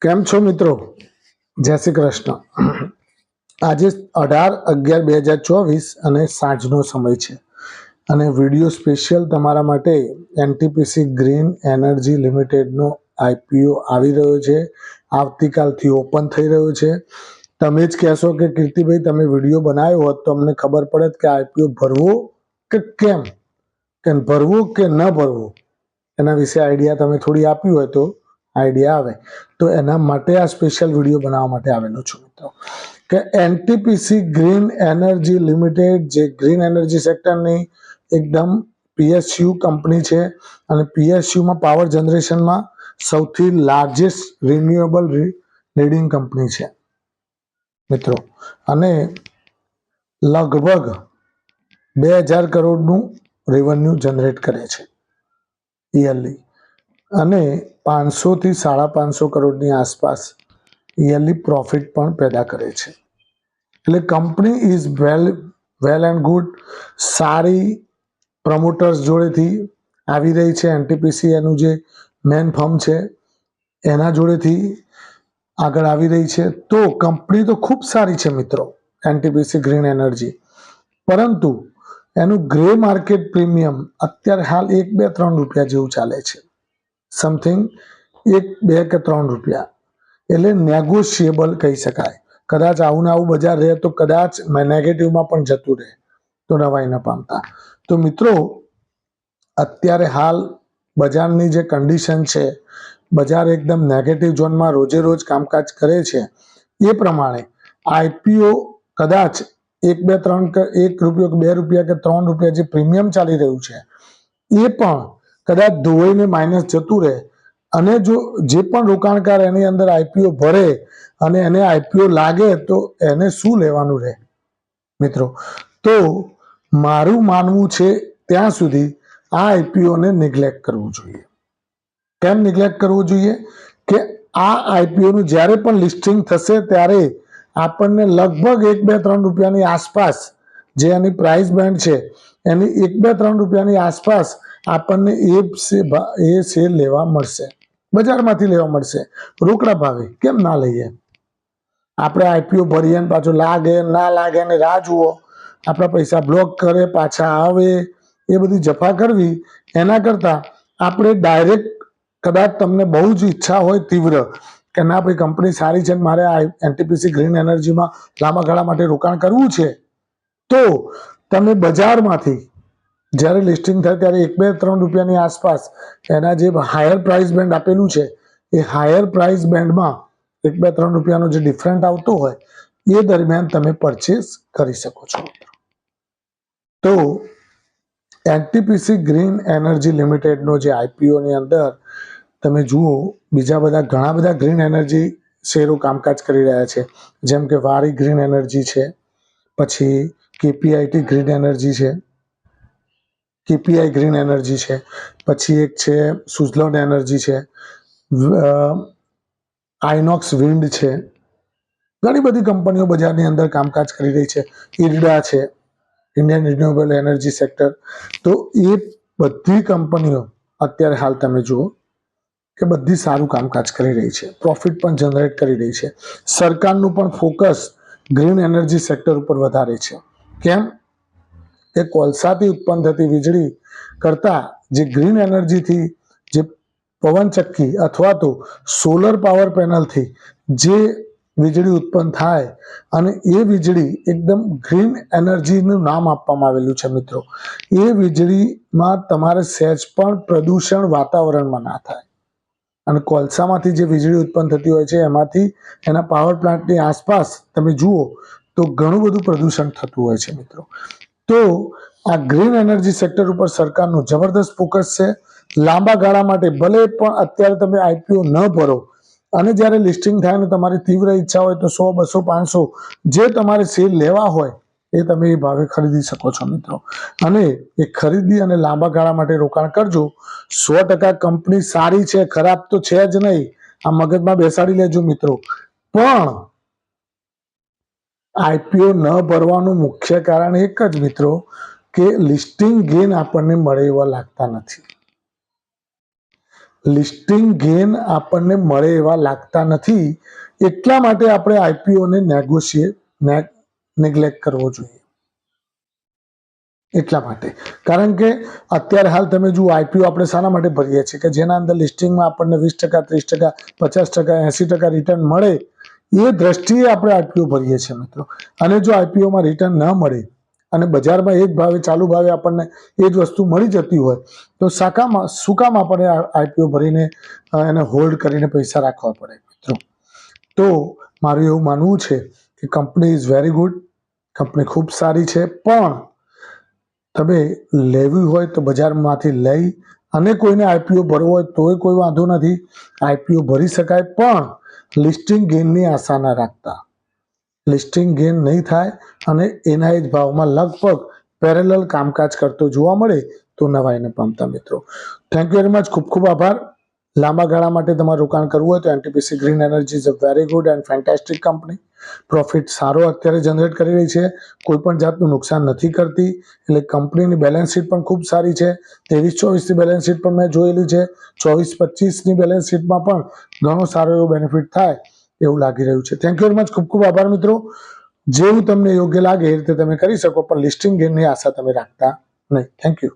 કેમ છો મિત્રો? જય શ્રી કૃષ્ણ. આજે 18/11/2024 અને સાંજનો સમય છે અને વિડીયો સ્પેશિયલ તમારા માટે એનટીપીસી ગ્રીન એનર્જી લિમિટેડનો આઈપીઓ આવી રહ્યો છે. આવતીકાલથી ઓપન થઈ રહ્યો છે. તમે જ કહેશો કે કીર્તિભાઈ તમે વિડીયો બનાવ્યો હોત તો અમને ખબર પડે કે આઈપીઓ ભરવો કે કેમ, કે ભરવું કે ન ભરવું, એના વિશે આઈડિયા તમે થોડી આપ્યું હોય તો આઈડિયા આવે. તો એના માટે આ સ્પેશિયલ વિડીયો બનાવવા માટે આવેલો છું મિત્રો, કે એનટીપીસી ગ્રીન એનર્જી લિમિટેડ જે ગ્રીન એનર્જી સેક્ટરની એકદમ પીએસયુ કંપની છે અને પીએસયુમાં પાવર જનરેશનમાં સૌથી લાર્જેસ્ટ રિન્યુએબલ લીડિંગ કંપની છે મિત્રો, અને લગભગ 2000 કરોડનું રેવન્યુ જનરેટ કરે છે યરલી, અને 500 થી 550 કરોડની આસપાસ યરલી પ્રોફિટ પણ પેદા કરે છે. એટલે company is well and good. સારી પ્રમોટર્સ જોડેથી આવી રહી છે. એનટીપીસી એનું જે મેન ફર્મ છે એના જોડેથી આગળ આવી રહી છે. તો કંપની તો ખૂબ સારી છે મિત્રો, એનટીપીસી ગ્રીન એનર્જી, પરંતુ એનું ગ્રે માર્કેટ પ્રીમિયમ અત્યારે હાલ 1, 2, 3 રૂપિયા જેવું ચાલે છે. સમથિંગ 1, 2 કે 3 રૂપિયા, એટલે નેગોશિયેબલ કહી શકાય. કદાચ આવું ને આવું બજાર રહે તો કદાચ નેગેટિવમાં પણ જતું રહે તો નવાઈ ન પામતા. તો મિત્રો અત્યારે હાલ બજારની જે કન્ડિશન છે, બજાર એકદમ નેગેટિવ ઝોનમાં રોજે રોજ કામકાજ કરે છે. એ પ્રમાણે આઈપીઓ કદાચ 1, 2, 3 કે 1 રૂપિયો કે 2 રૂપિયા કે 3 રૂપિયા જે પ્રીમિયમ ચાલી રહ્યું છે એ પણ કદાચ ધોઈને માઇનસ જતું રહે, અને જો જે પણ રોકાણકાર એની અંદર આઈપીઓ ભરે અને એને આઈપીઓ લાગે તો એને શું લેવાનું રહે મિત્રો. તો મારું માનવું છે ત્યાં સુધી આ આઈપીઓને નિગ્લેક્ટ કરવું જોઈએ. કેમ નિગ્લેક્ટ કરવું જોઈએ? કે આ આઈપીઓનું જ્યારે પણ લિસ્ટિંગ થશે ત્યારે આપણને લગભગ 1, 2, 3 રૂપિયાની આસપાસ જે એની પ્રાઇસ બેન્ડ છે એની 1, 2, 3 રૂપિયાની આસપાસ આપણને એ શેર લેવા મળશે, બજારમાંથી લેવા મળશે રોકડા ભાવે. કેમ ના લઈએ? આપણે આઈપીઓ ભરીએ ને પાછું લાગે ના લાગે ને રાહ જુઓ, આપણા પૈસા બ્લોક કરે પાછા આવે, એ બધી જફા કરવી એના કરતાં આપણે ડાયરેક્ટ, કદાચ તમને બહુ જ ઈચ્છા હોય તીવ્ર કે ના ભાઈ કંપની સારી છે, મારે આ એનટીપીસી ગ્રીન એનર્જીમાં લાંબા ગાળા માટે રોકાણ કરવું છે, તો તમે બજારમાંથી જ્યારે લિસ્ટિંગ થાય ત્યારે 1, 2, 3 રૂપિયાની આસપાસ એના જે હાયર પ્રાઇસ બેન્ડ આપેલું છે એ હાયર પ્રાઇસ બેન્ડમાં 1, 2, 3 રૂપિયાનો જે ડિફરન્ટ આવતો હોય એ દરમિયાન તમે પરચેસ કરી શકો છો. તો એનટીપીસી ગ્રીન એનર્જી લિમિટેડનો જે આઈપીઓની અંદર તમે જુઓ, બીજા ઘણા બધા ગ્રીન એનર્જી શેરો કામકાજ કરી રહ્યા છે, જેમ કે વારી ગ્રીન એનર્જી છે, પછી કેપીઆઈટી ગ્રીન એનર્જી છે, કેપીઆઈ ગ્રીન એનર્જી છે, પછી એક છે સુઝલોન એનર્જી છે, આઇનોક્સ વિન્ડ છે. ઘણી બધી કંપનીઓ બજારની અંદર કામકાજ કરી રહી છે. ઇરડા છે, ઇન્ડિયન રિન્યુએબલ એનર્જી સેક્ટર. તો એ બધી કંપનીઓ અત્યારે હાલ તમે જુઓ કે બધી સારું કામકાજ કરી રહી છે, પ્રોફિટ પણ જનરેટ કરી રહી છે. સરકારનું પણ ફોકસ ગ્રીન એનર્જી સેક્ટર ઉપર વધારે છે. કેમ? એ કોલસાથી ઉત્પન્ન થતી વીજળી કરતા જે ગ્રીન એનર્જીથી, જે પવનચક્કી અથવા તો સોલર પાવર પેનલથી જે વીજળી ઉત્પન્ન થાય, અને એ વીજળી એકદમ ગ્રીન એનર્જીનું નામ આપવામાં આવેલું છે મિત્રો. એ વીજળીમાં તમારે સહેજ પણ પ્રદૂષણ વાતાવરણમાં ના થાય. અને કોલસામાંથી જે વીજળી ઉત્પન્ન થતી હોય છે એમાંથી એના પાવર પ્લાન્ટની આસપાસ તમે જુઓ તો ઘણું બધું પ્રદૂષણ થતું હોય છે મિત્રો. તો આ ગ્રીન એનર્જી સેક્ટર ઉપર સરકારનું જબરદસ્ત ફોકસ છે. લાંબા ગાળા માટે ભલે પણ અત્યારે તમે આઈપીઓ ન ભરો, અને જ્યારે લિસ્ટિંગ થાય ને તમારી તીવ્ર ઈચ્છા હોય તો 100, 200, 500 જે તમારે શેર લેવા હોય એ તમે એ ભાવે ખરીદી શકો છો મિત્રો. અને એ ખરીદી અને લાંબા ગાળા માટે રોકાણ કરજો. 100% કંપની સારી છે, ખરાબ તો છે જ નહીં, આ મગજમાં બેસાડી લેજો મિત્રો. પણ આઈપીઓ ન ભરવાનું મુખ્ય કારણ એક જ મિત્રો, કે લિસ્ટિંગ ગેઇન આપણને મળે એવા લાગતા નથી. લિસ્ટિંગ ગેઇન આપણને મળે એવા લાગતા નથી, એટલા માટે આપણે આઈપીઓને નેગ્લેક્ટ કરવો જોઈએ. એટલા માટે, કારણ કે અત્યારે હાલ તમે જુઓ આઈપીઓ આપણે શાના માટે ભરીએ છીએ કે જેના અંદર લિસ્ટિંગમાં આપણને 20%, 30%, 50%, 80% રિટર્ન મળે, એ દ્રષ્ટિએ આપણે આઈપીઓ ભરીએ છીએ મિત્રો. અને જો આઈપીઓમાં રિટર્ન ન મળે અને બજારમાં એ જ ભાવે, ચાલુ ભાવે આપણને એ જ વસ્તુ મળી જતી હોય તો શું કામ આપણે આઈપીઓ ભરીને એને હોલ્ડ કરીને પૈસા રાખવા પડે મિત્રો. તો મારું એવું માનવું છે કે company is very good, company ખૂબ સારી છે, પણ તમે લેવી હોય તો બજારમાંથી લઈ અને કોઈને આઈપીઓ ભરવો હોય તોય કોઈ વાંધો નથી, આઈપીઓ ભરી શકાય, પણ લિસ્ટિંગ ગેઇનની આશા ના રાખતા. લિસ્ટિંગ ગેઇન નહીં થાય અને એના જ ભાવમાં લગભગ પેરેલલ કામકાજ કરતો જોવા મળે તો નવાઈને પામતા મિત્રો. Thank you very much. ખૂબ ખૂબ આભાર. લાંબા ગાળા માટે તમારે રોકાણ કરવું હોય તો NTPC green energy is a very good and fantastic company. Profit સારો અત્યારે જનરેટ કરી રહી છે, કોઈ પણ જાતનું નુકસાન નથી કરતી, એટલે કંપનીની બેલેન્સ શીટ પણ ખૂબ સારી છે. 23-24ની બેલેન્સ શીટ પણ મેં જોયેલી છે, 24-25ની બેલેન્સ શીટમાં પણ ઘણો સારો એવો બેનિફિટ થાય એવું લાગી રહ્યું છે. Thank you very much. ખૂબ ખૂબ આભાર મિત્રો. જેવું તમને યોગ્ય લાગે એ રીતે તમે કરી શકો, પણ લિસ્ટિંગ ગેઇનની આશા તમે રાખતા નહીં. Thank you.